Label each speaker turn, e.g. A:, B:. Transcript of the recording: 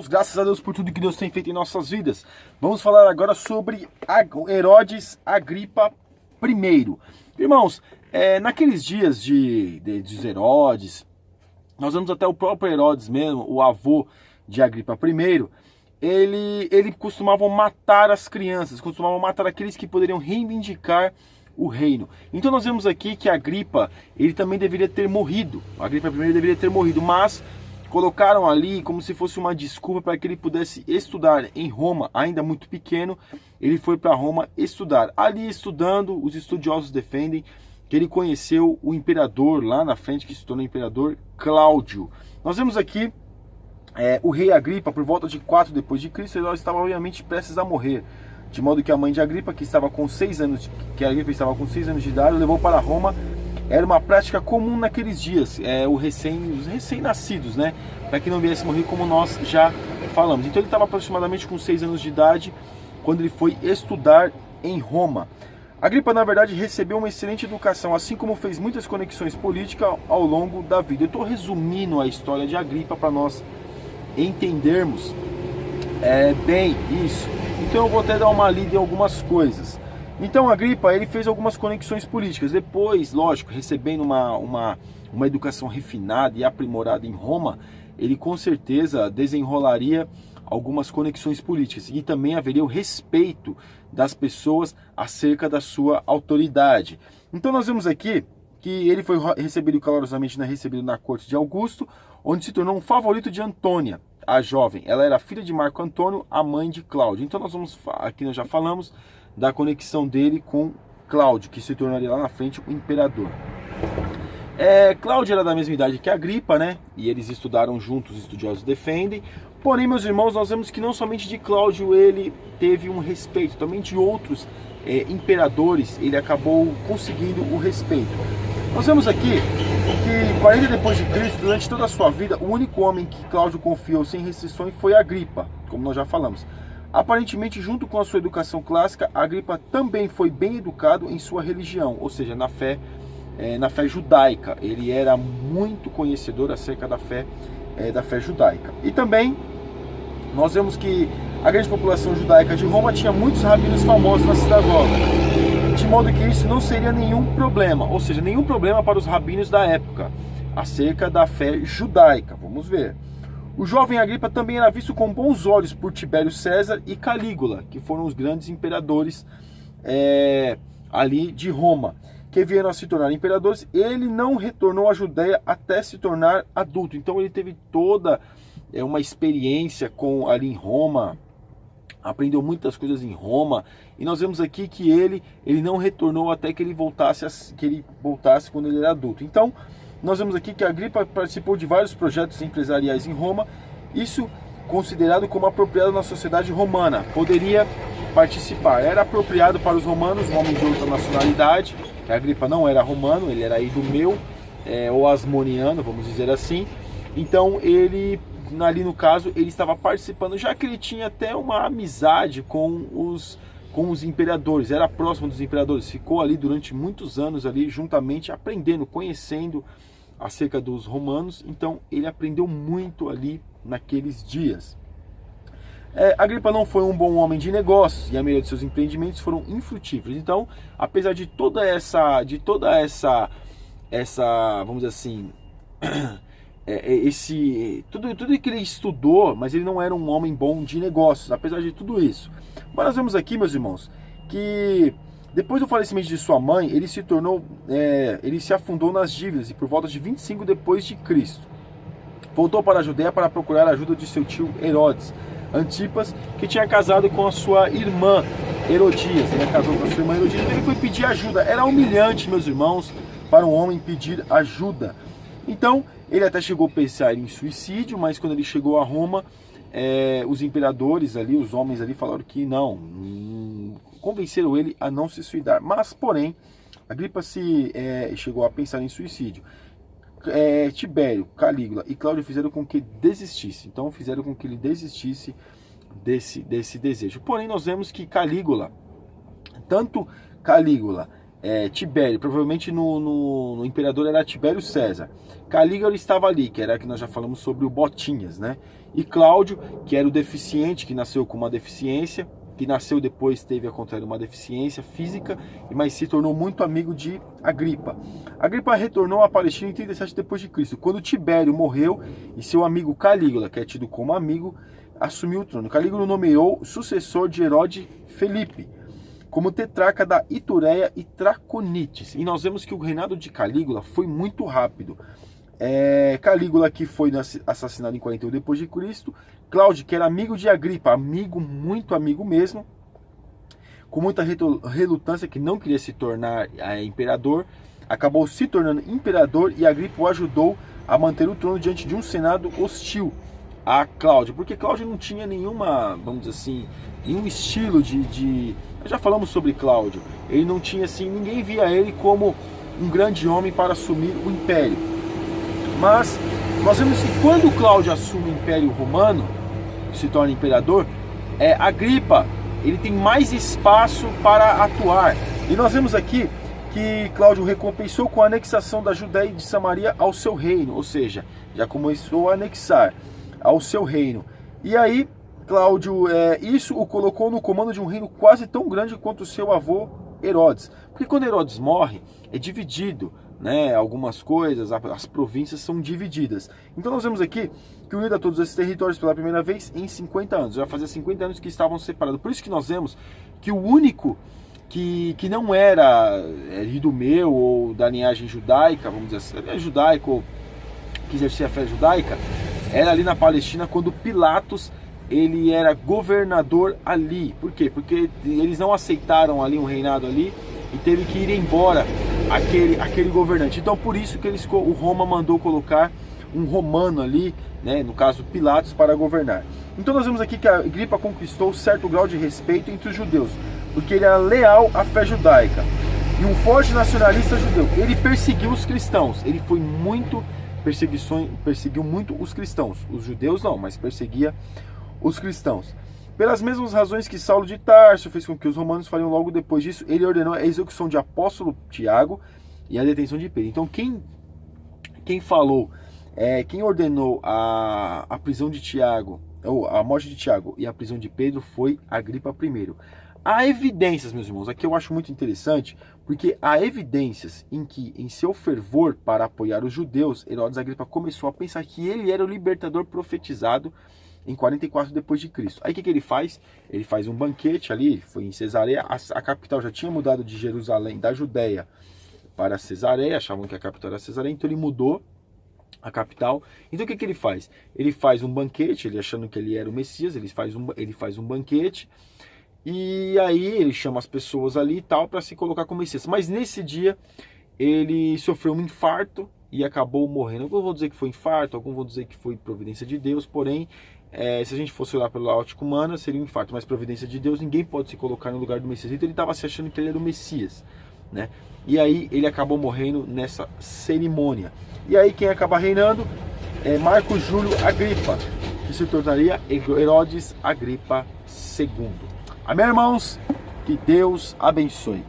A: Graças a Deus por tudo que Deus tem feito em nossas vidas. Vamos falar agora sobre Herodes Agripa I. Irmãos, naqueles dias dos Herodes, nós vemos até o próprio Herodes mesmo, o avô de Agripa I, ele costumava matar as crianças, costumava matar aqueles que poderiam reivindicar o reino. Então nós vemos aqui que Agripa, ele também deveria ter morrido. Agripa I deveria ter morrido, mas colocaram ali como se fosse uma desculpa para que ele pudesse estudar em Roma, ainda muito pequeno. Ele foi para Roma estudar. Ali estudando, os estudiosos defendem que ele conheceu o imperador lá na frente, que se tornou imperador Cláudio. Nós vemos aqui o rei Agripa, por volta de 4 depois de Cristo, ele estava obviamente prestes a morrer. De modo que a mãe de Agripa, que estava com 6 anos, de idade, levou para Roma. Era uma prática comum naqueles dias, os recém-nascidos, né? Para que não viesse morrer, como nós já falamos. Então ele estava aproximadamente com 6 anos de idade quando ele foi estudar em Roma. Agripa, na verdade, recebeu uma excelente educação, assim como fez muitas conexões políticas ao longo da vida. Eu estou resumindo a história de Agripa para nós entendermos bem isso. Então eu vou até dar uma lida em algumas coisas. Então Agripa, ele fez algumas conexões políticas. Depois, lógico, recebendo uma educação refinada e aprimorada em Roma, ele com certeza desenrolaria algumas conexões políticas. E também haveria o respeito das pessoas acerca da sua autoridade. Então nós vemos aqui que ele foi recebido calorosamente na corte de Augusto, onde se tornou um favorito de Antônia, a jovem. Ela era filha de Marco Antônio, a mãe de Cláudio. Então aqui nós já falamos da conexão dele com Cláudio, que se tornaria lá na frente o imperador. Cláudio era da mesma idade que Agripa, né? E eles estudaram juntos, os estudiosos defendem. Porém, meus irmãos, nós vemos que não somente de Cláudio ele teve um respeito, também de outros imperadores ele acabou conseguindo o respeito. Nós vemos aqui que 40 depois de Cristo, durante toda a sua vida, o único homem que Cláudio confiou sem restrições foi Agripa, como nós já falamos. Aparentemente, junto com a sua educação clássica, Agripa também foi bem educado em sua religião, ou seja, na fé judaica. Ele era muito conhecedor acerca da fé judaica. E também nós vemos que a grande população judaica de Roma tinha muitos rabinos famosos na sinagoga, de modo que isso não seria nenhum problema, ou seja, nenhum problema para os rabinos da época acerca da fé judaica. Vamos ver. O jovem Agripa também era visto com bons olhos por Tibério César e Calígula, que foram os grandes imperadores ali de Roma, que vieram a se tornar imperadores. Ele não retornou à Judéia até se tornar adulto. Então ele teve toda uma experiência ali em Roma, aprendeu muitas coisas em Roma. E nós vemos aqui que ele não retornou até que ele voltasse quando ele era adulto. Então nós vemos aqui que Agripa participou de vários projetos empresariais em Roma, isso considerado como apropriado na sociedade romana. Poderia participar, era apropriado para os romanos, um homem de outra nacionalidade. Agripa não era romano, ele era idumeu, ou asmoniano, vamos dizer assim. Então ele, ali no caso, ele estava participando, já que ele tinha até uma amizade com os imperadores, era próximo dos imperadores, ficou ali durante muitos anos ali juntamente, aprendendo, conhecendo acerca dos romanos. Então ele aprendeu muito ali naqueles dias. Agripa não foi um bom homem de negócios e a maioria de seus empreendimentos foram infrutíferos. Então, apesar de toda essa, vamos dizer assim, tudo que ele estudou, mas ele não era um homem bom de negócios, apesar de tudo isso. Mas nós vemos aqui, meus irmãos, que depois do falecimento de sua mãe, ele se afundou nas dívidas e por volta de 25 depois de Cristo voltou para a Judéia para procurar a ajuda de seu tio Herodes Antipas, que tinha casado com a sua irmã Herodias. Ele casou com a sua irmã Herodias, ele foi pedir ajuda. Era humilhante, meus irmãos, para um homem pedir ajuda. Então ele até chegou a pensar em suicídio, mas quando ele chegou a Roma, os imperadores ali, os homens ali falaram que não, convenceram ele a não se suicidar. Mas, porém, Agripa chegou a pensar em suicídio. Tibério, Calígula e Cláudio fizeram com que desistisse. Então fizeram com que ele desistisse desse desejo. Porém, nós vemos que tanto Calígula Tibério, provavelmente no imperador era Tibério César. Calígula estava ali, que era que nós já falamos sobre o Botinhas, né? E Cláudio, que era o deficiente, que nasceu com uma deficiência, que nasceu depois teve a contrário uma deficiência física, mas se tornou muito amigo de Agripa. Agripa retornou à Palestina em 37 d.C., quando Tibério morreu e seu amigo Calígula, que é tido como amigo, assumiu o trono. Calígula nomeou sucessor de Herodes Felipe como tetrarca da Itureia e Traconites. E nós vemos que o reinado de Calígula foi muito rápido. Calígula, que foi assassinado em 41 d.C., Cláudio, que era amigo de Agripa, muito amigo mesmo, com muita relutância, que não queria se tornar imperador, acabou se tornando imperador, e Agripa o ajudou a manter o trono diante de um senado hostil a Cláudio, porque Cláudio não tinha nenhuma, vamos dizer assim, nenhum estilo nós já falamos sobre Cláudio, ele não tinha assim, ninguém via ele como um grande homem para assumir o império. Mas nós vemos que quando Cláudio assume o Império Romano, se torna imperador, Agripa, ele tem mais espaço para atuar. E nós vemos aqui que Cláudio recompensou com a anexação da Judéia e de Samaria ao seu reino, ou seja, já começou a anexar ao seu reino. E aí, Cláudio, isso o colocou no comando de um reino quase tão grande quanto o seu avô Herodes. Porque quando Herodes morre, é dividido, né? Algumas coisas, as províncias são divididas. Então nós vemos aqui que unido a todos esses territórios pela primeira vez em 50 anos. Já fazia 50 anos que estavam separados. Por isso que nós vemos que o único que não era idumeu ou da linhagem judaica, vamos dizer assim, judaico, ou que exercia a fé judaica, era ali na Palestina quando Pilatos ele era governador ali. Por quê? Porque eles não aceitaram ali um reinado ali e teve que ir embora aquele governante. Então por isso que o Roma mandou colocar um romano ali, né, no caso Pilatos, para governar. Então nós vemos aqui que a Agripa conquistou certo grau de respeito entre os judeus, porque ele era leal à fé judaica e um forte nacionalista judeu. Ele perseguiu os cristãos, ele foi muito perseguiu muito os cristãos. Os judeus não, mas perseguia os cristãos. Pelas mesmas razões que Saulo de Tarso fez com que os romanos fariam logo depois disso, ele ordenou a execução de apóstolo Tiago e a detenção de Pedro. Então quem ordenou a prisão de Tiago, ou a morte de Tiago e a prisão de Pedro foi Agripa I. Há evidências, meus irmãos, aqui eu acho muito interessante, porque há evidências em que, em seu fervor para apoiar os judeus, Herodes Agripa começou a pensar que ele era o libertador profetizado em 44 depois de Cristo. Aí o que ele faz? Ele faz um banquete ali, foi em Cesareia, a capital já tinha mudado de Jerusalém, da Judéia para Cesareia, achavam que a capital era Cesareia, então ele mudou a capital. Então o que ele faz? Ele faz um banquete, ele achando que ele era o Messias, ele faz um banquete, e aí ele chama as pessoas ali e tal para se colocar como Messias. Mas nesse dia ele sofreu um infarto e acabou morrendo. Alguns vão dizer que foi infarto, alguns vão dizer que foi providência de Deus, porém, se a gente fosse olhar pela ótica humana, seria um infarto, mas providência de Deus, ninguém pode se colocar no lugar do Messias. Então ele estava se achando que ele era o Messias, né? E aí ele acabou morrendo nessa cerimônia. E aí quem acaba reinando é Marco Júlio Agripa, que se tornaria Herodes Agripa II. Amém, irmãos? Que Deus abençoe.